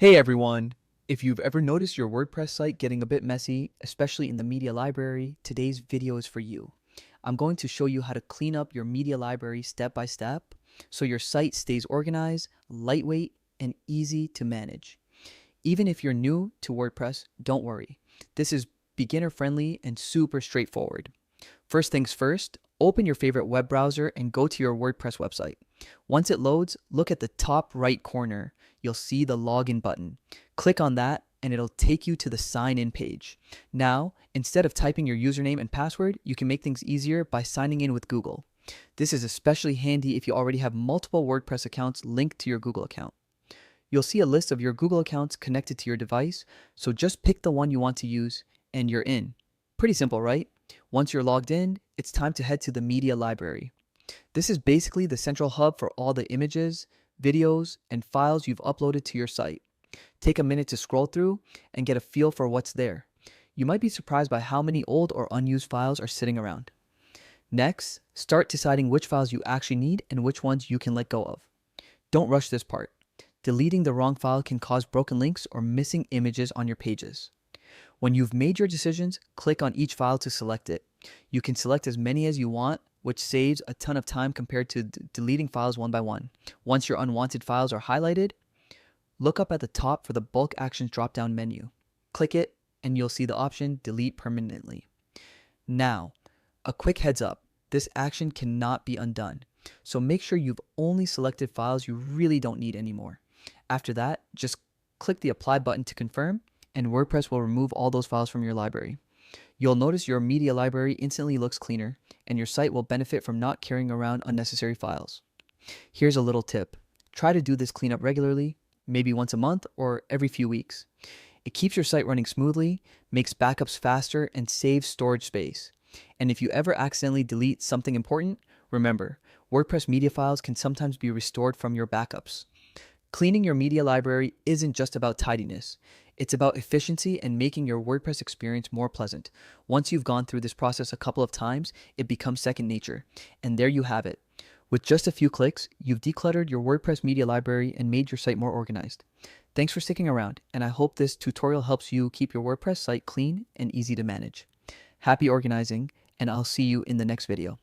Hey everyone! If you've ever noticed your WordPress site getting a bit messy, especially in the media library, today's video is for you. I'm going to show you how to clean up your media library step by step so your site stays organized, lightweight, and easy to manage. Even if you're new to WordPress, don't worry. This is beginner friendly and super straightforward. First things first, open your favorite web browser and go to your WordPress website. Once it loads, look at the top right corner. You'll see the login button. Click on that and it'll take you to the sign in page. Now, instead of typing your username and password, you can make things easier by signing in with Google. This is especially handy if you already have multiple WordPress accounts linked to your Google account. You'll see a list of your Google accounts connected to your device, so just pick the one you want to use and you're in. Pretty simple, right? Once you're logged in, it's time to head to the media library. This is basically the central hub for all the images, videos, and files you've uploaded to your site. Take a minute to scroll through and get a feel for what's there. You might be surprised by how many old or unused files are sitting around. Next, start deciding which files you actually need and which ones you can let go of. Don't rush this part. Deleting the wrong file can cause broken links or missing images on your pages. When you've made your decisions, click on each file to select it. You can select as many as you want, which saves a ton of time compared to deleting files one by one. Once your unwanted files are highlighted, look up at the top for the Bulk Actions drop-down menu. Click it and you'll see the option Delete Permanently. Now, a quick heads up, this action cannot be undone, so make sure you've only selected files you really don't need anymore. After that, just click the Apply button to confirm, and WordPress will remove all those files from your library. You'll notice your media library instantly looks cleaner, and your site will benefit from not carrying around unnecessary files. Here's a little tip. Try to do this cleanup regularly, maybe once a month or every few weeks. It keeps your site running smoothly, makes backups faster, and saves storage space. And if you ever accidentally delete something important, remember, WordPress media files can sometimes be restored from your backups. Cleaning your media library isn't just about tidiness. It's about efficiency and making your WordPress experience more pleasant. Once you've gone through this process a couple of times, it becomes second nature. And there you have it. With just a few clicks, you've decluttered your WordPress media library and made your site more organized. Thanks for sticking around, and I hope this tutorial helps you keep your WordPress site clean and easy to manage. Happy organizing, and I'll see you in the next video.